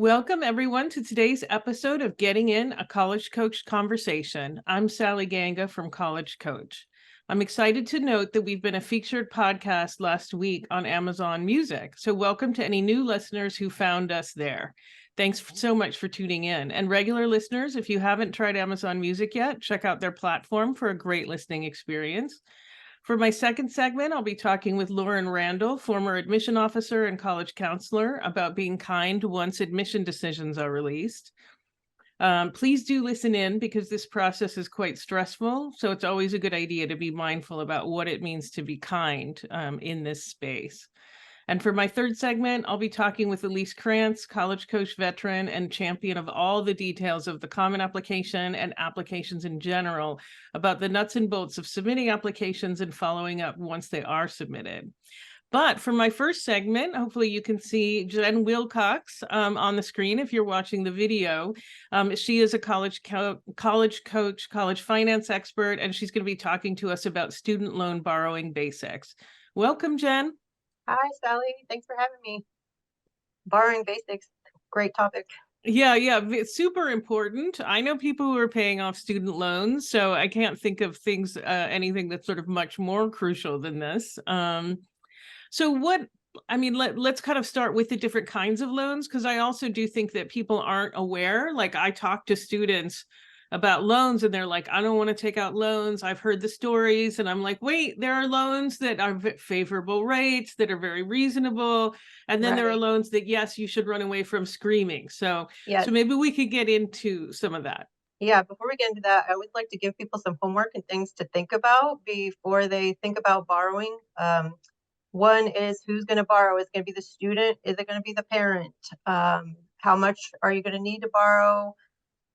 Welcome, everyone, to today's episode of Getting In, a College Coach Conversation. I'm Sally Ganga from College Coach. I'm excited to note that we've been a featured podcast last week on Amazon Music. So welcome to any new listeners who found us there. Thanks so much for tuning in. And regular listeners, if you haven't tried Amazon Music yet, check out their platform for a great listening experience. For my second segment, I'll be talking with Lauren Randall, former admission officer and college counselor, about being kind once admission decisions are released. Please do listen in because this process is quite stressful. So it's always a good idea to be mindful about what it means to be kind in this space. And for my third segment, I'll be talking with Elise Krantz, college coach veteran and champion of all the details of the Common Application and applications in general, about the nuts and bolts of submitting applications and following up once they are submitted. But for my first segment, hopefully you can see Jen Willcox on the screen if you're watching the video. She is a college coach, college finance expert, and she's going to be talking to us about student loan borrowing basics. Welcome, Jen. Hi, Sally. Thanks for having me. Borrowing basics, great topic. Yeah, it's super important. I know people who are paying off student loans, so I can't think of anything that's sort of much more crucial than this. So let's kind of start with the different kinds of loans, because I also do think that people aren't aware. Like, I talk to students about loans and they're like, I don't want to take out loans. I've heard the stories. And I'm like, wait, there are loans that are favorable rates that are very reasonable. And then there are loans that, yes, you should run away from screaming. So maybe we could get into some of that. Yeah, before we get into that, I always like to give people some homework and things to think about before they think about borrowing. One is, who's going to borrow? Is it going to be the student? Is it going to be the parent? How much are you going to need to borrow?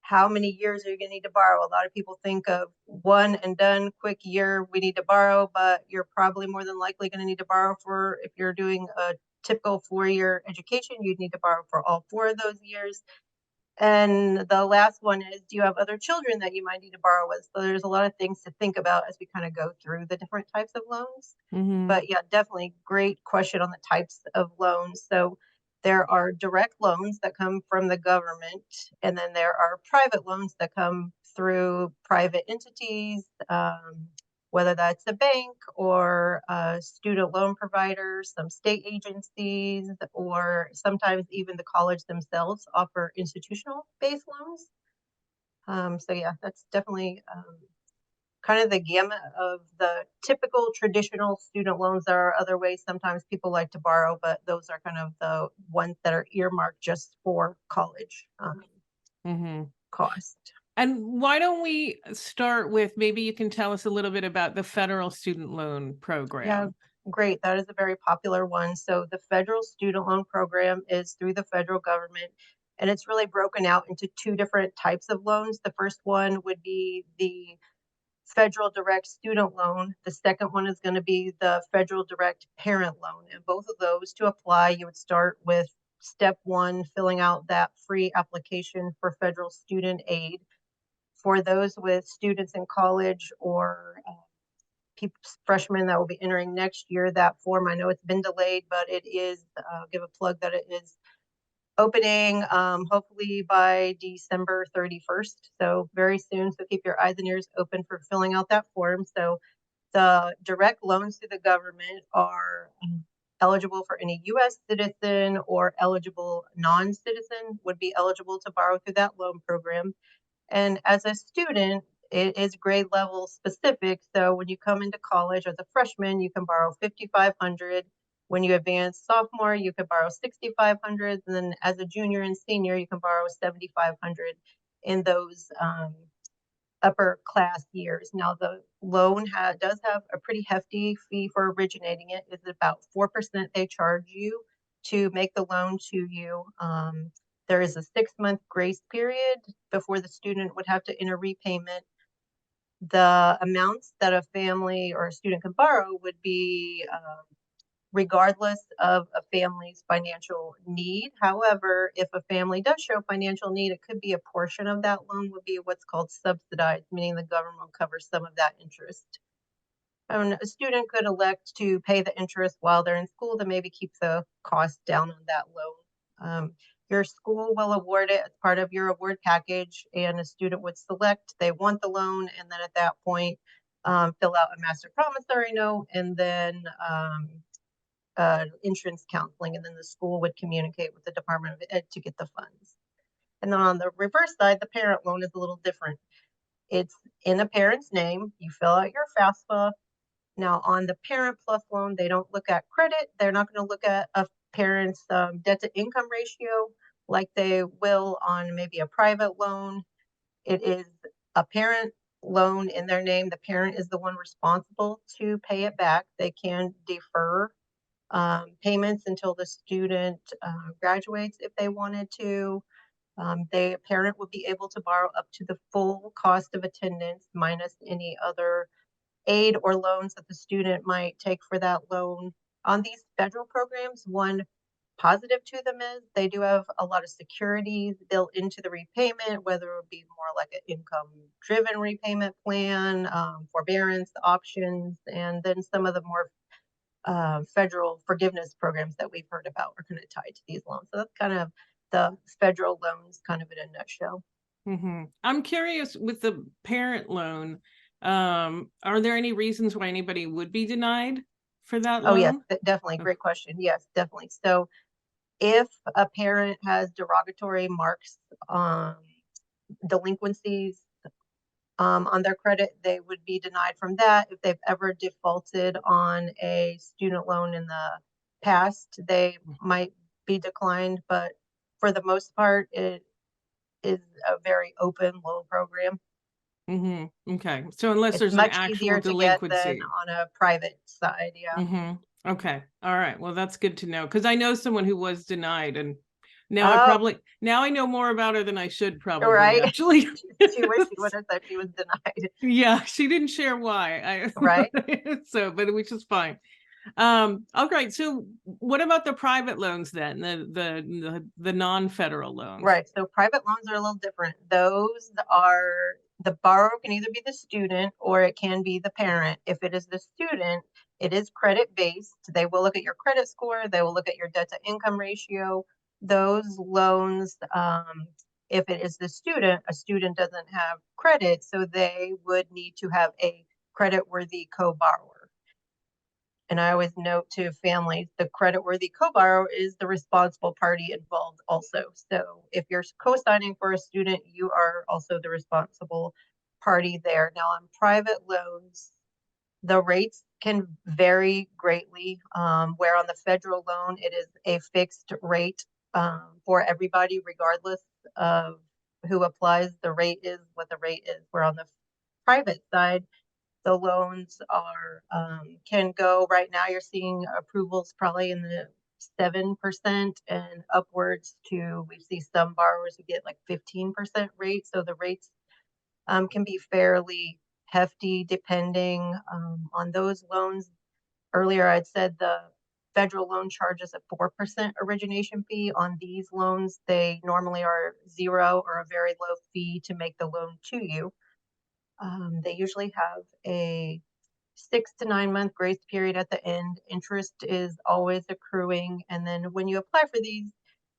How many years are you going to need to borrow? A lot of people think of one and done, quick year we need to borrow, but you're probably more than likely going to need to borrow for, if you're doing a typical 4-year education, you'd need to borrow for all 4 of those years. And the last one is, do you have other children that you might need to borrow with? So there's a lot of things to think about as we kind of go through the different types of loans. But yeah, definitely great question on the types of loans. So there are direct loans that come from the government, and then there are private loans that come through private entities, whether that's a bank or a student loan provider, some state agencies, or sometimes even the college themselves offer institutional-based loans. So yeah, that's definitely kind of the gamut of the typical traditional student loans. There are other ways sometimes people like to borrow, but those are kind of the ones that are earmarked just for college cost. And why don't we start with, maybe you can tell us a little bit about the federal student loan program. Yeah, great. That is a very popular one. So the federal student loan program is through the federal government, and it's really broken out into 2 different types of loans. The first one would be the federal direct student loan. The second one is going to be the federal direct parent loan. And both of those, to apply, you would start with step 1, filling out that free application for federal student aid. For those with students in college or freshmen that will be entering next year, that form, I know it's been delayed, but it is, give a plug that it is opening hopefully by December 31st. So very soon. So keep your eyes and ears open for filling out that form. So the direct loans to the government are eligible for any U.S. citizen or eligible non-citizen would be eligible to borrow through that loan program. And as a student, it is grade level specific. So when you come into college as a freshman, you can borrow $5,500. When you advance sophomore, you can borrow $6,500. And then as a junior and senior, you can borrow $7,500 in those upper class years. Now, the loan does have a pretty hefty fee for originating it. It's about 4% they charge you to make the loan to you. There is a 6-month grace period before the student would have to enter repayment. The amounts that a family or a student can borrow would be regardless of a family's financial need. However, if a family does show financial need, it could be a portion of that loan would be what's called subsidized, meaning the government will cover some of that interest. And a student could elect to pay the interest while they're in school to maybe keep the cost down on that loan. Your school will award it as part of your award package, and a student would select they want the loan, and then at that point, fill out a master promissory note, and then insurance counseling, and then the school would communicate with the Department of Ed to get the funds. And then on the reverse side, the parent loan is a little different. It's in a parent's name. You fill out your FAFSA. Now, on the Parent Plus loan, they don't look at credit. They're not going to look at a parent's debt to income ratio like they will on maybe a private loan. It is a parent loan in their name. The parent is the one responsible to pay it back. They can defer payments until the student graduates if they wanted to. The parent would be able to borrow up to the full cost of attendance minus any other aid or loans that the student might take for that loan. On these federal programs, one positive to them is they do have a lot of securities built into the repayment, whether it be more like an income driven repayment plan, forbearance options, and then some of the more federal forgiveness programs that we've heard about are kind of tied to these loans. So that's kind of the federal loans kind of in a nutshell. I'm curious with the parent loan, are there any reasons why anybody would be denied for that Oh, yes, loan? definitely. Oh, Great question. Yes, definitely. So if a parent has derogatory marks, delinquencies on their credit, they would be denied from that. If they've ever defaulted on a student loan in the past, they might be declined, but for the most part, it is a very open loan program. Okay, so unless It's there's an much actual easier to get than delinquency. on a private side. Yeah. Okay, all right, well, that's good to know, because I know someone who was denied, and Oh, now I know more about her than I should probably, right. actually. She wished she would have said she was denied. Yeah, she didn't share why. Right. So, but which is fine. Okay, so what about the private loans then? The non-federal loans? Right. So private loans are a little different. Those are the borrower can either be the student or it can be the parent. If it is the student, it is credit based. They will look at your credit score, they will look at your debt to income ratio. Those loans, if it is the student, a student doesn't have credit, so they would need to have a credit worthy co borrower. And I always note to families, the creditworthy co-borrower is the responsible party involved also. So if you're co-signing for a student, you are also the responsible party there. Now on private loans, the rates can vary greatly. Where on the federal loan, it is a fixed rate for everybody, regardless of who applies. The rate is what the rate is. Where on the private side, the loans are can go right now. You're seeing approvals probably in the 7% and upwards to we see some borrowers who get like 15% rate. So the rates can be fairly hefty depending on those loans. Earlier, I'd said the federal loan charges a 4% origination fee. On these loans, they normally are zero or a very low fee to make the loan to you. They usually have a 6 to 9 month grace period at the end. Interest is always accruing. And then when you apply for these,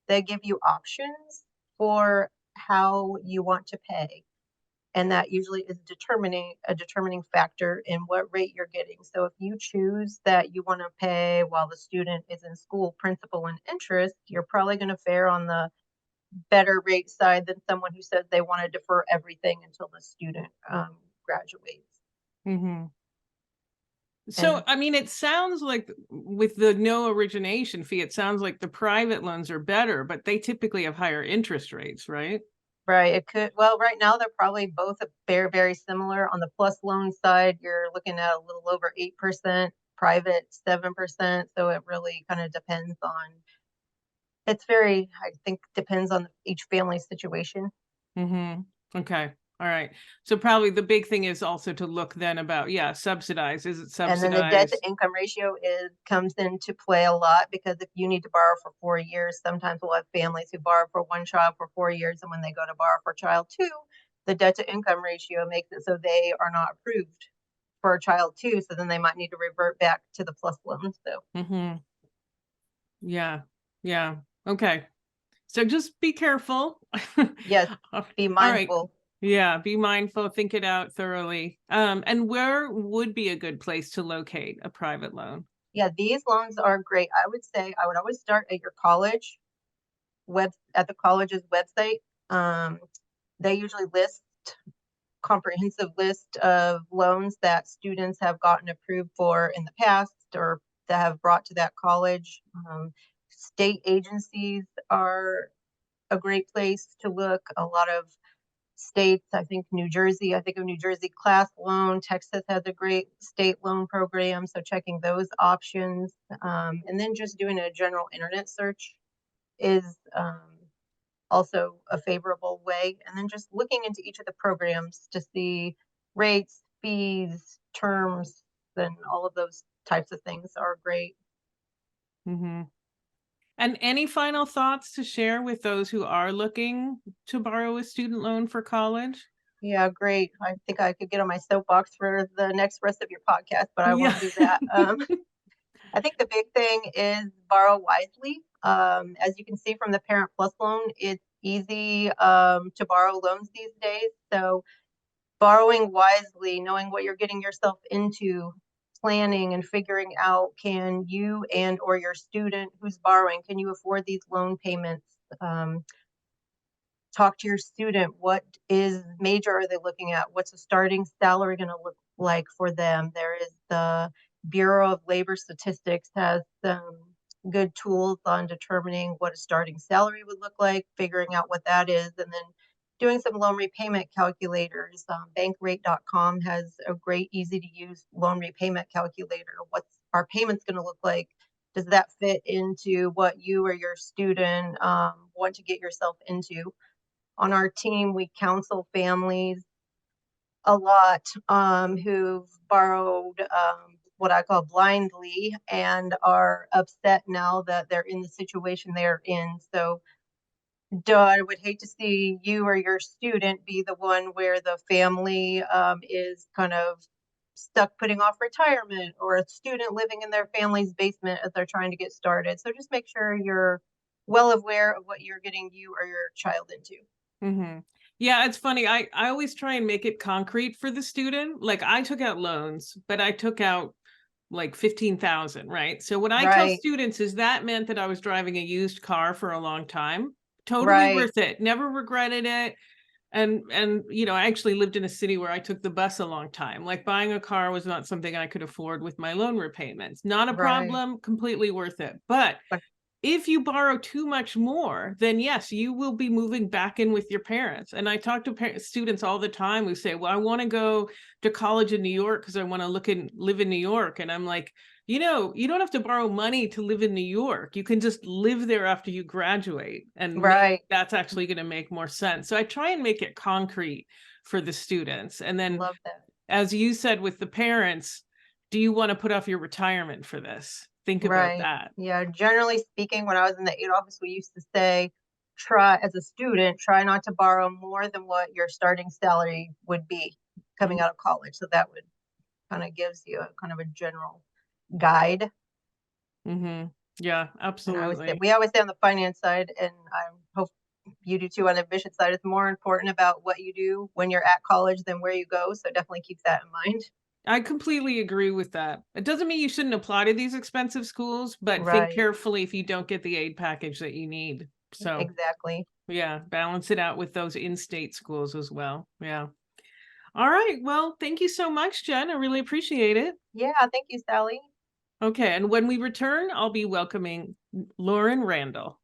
they give you options for how you want to pay. And that usually is determining a determining factor in what rate you're getting. So if you choose that you want to pay while the student is in school, principal and interest, you're probably going to fare on the better rate side than someone who says they want to defer everything until the student graduates. Mm-hmm. So, And I mean, it sounds like with the no origination fee, it sounds like the private loans are better, but they typically have higher interest rates, right? right, it could, well, right now they're probably both very, very similar. On the plus loan side, you're looking at a little over 8%, private 7%. So it really kind of depends on, it's very, I think, depends on each family situation. Okay. All right. So probably the big thing is also to look then about, yeah, subsidized. Is it And then the debt to subsidized? income ratio is comes into play a lot because if you need to borrow for 4 years, sometimes we'll have families who borrow for one child for 4 years, and when they go to borrow for child two, the debt to income ratio makes it so they are not approved for a child two. So then they might need to revert back to the plus loan. So Yeah. Yeah. Okay. So just be careful. Yes, All be right. mindful. Yeah, be mindful, think it out thoroughly. And where would be a good place to locate a private loan? Yeah, these loans are great. I would say I would always start at your college at the college's website. Um, they usually list comprehensive list of loans that students have gotten approved for in the past or that have brought to that college. State agencies are a great place to look. A lot of states, I think I think of New Jersey class loan. Texas has a great state loan program. So checking those options. And then just doing a general internet search is also a favorable way. And then just looking into each of the programs to see rates, fees, terms, and all of those types of things are great. Hmm. And any final thoughts to share with those who are looking to borrow a student loan for college? Yeah, great. I think I could get on my soapbox for the next rest of your podcast, but I Yeah. won't do that. I think the big thing is borrow wisely. As you can see from the Parent Plus loan, it's easy to borrow loans these days. So borrowing wisely, knowing what you're getting yourself into, planning and figuring out, can you and or your student who's borrowing, can you afford these loan payments? Talk to your student. What is major are they looking at? What's the starting salary going to look like for them? There is the Bureau of Labor Statistics has some good tools on determining what a starting salary would look like, figuring out what that is, and then doing some loan repayment calculators. Bankrate.com has a great, easy to use loan repayment calculator. What's our payments going to look like? Does that fit into what you or your student want to get yourself into? On our team, we counsel families a lot who've borrowed what I call blindly and are upset now that they're in the situation they're in. So, I would hate to see you or your student be the one where the family is kind of stuck putting off retirement, or a student living in their family's basement as they're trying to get started. So, just make sure you're well aware of what you're getting you or your child into. Hmm. Yeah, it's funny. I always try and make it concrete for the student. Like I took out loans, but I took out like 15,000, right? So what I tell Right, students is that meant that I was driving a used car for a long time. Totally right. worth it. Never regretted it. And I actually lived in a city where I took the bus a long time. Like buying a car was not something I could afford with my loan repayments. Not a Right. problem, completely worth it. But But if you borrow too much more, then yes, you will be moving back in with your parents. And I talk to students all the time who say, well, I want to go to college in New York because I want to live in New York. And I'm like, you don't have to borrow money to live in New York. You can just live there after you graduate. And maybe right. that's actually going to make more sense. So I try and make it concrete for the students. And then, Love that. as you said with the parents, do you want to put off your retirement for this? Think about Right. that. Yeah. Generally speaking, when I was in the aid office, we used to say, try as a student, try not to borrow more than what your starting salary would be coming out of college. So that would kind of gives you a kind of a general guide. Mm-hmm. Yeah, And absolutely. we always say on the finance side, and I hope you do too on the admission side, it's more important about what you do when you're at college than where you go. So definitely keep that in mind. I completely agree with that. It doesn't mean you shouldn't apply to these expensive schools, but think Right. carefully if you don't get the aid package that you need. So, Exactly. yeah, balance it out with those in-state schools as well. Yeah. All right. Well, thank you so much, Jen. I really appreciate it. Yeah. Thank you, Sally. Okay. And when we return, I'll be welcoming Lauren Randall.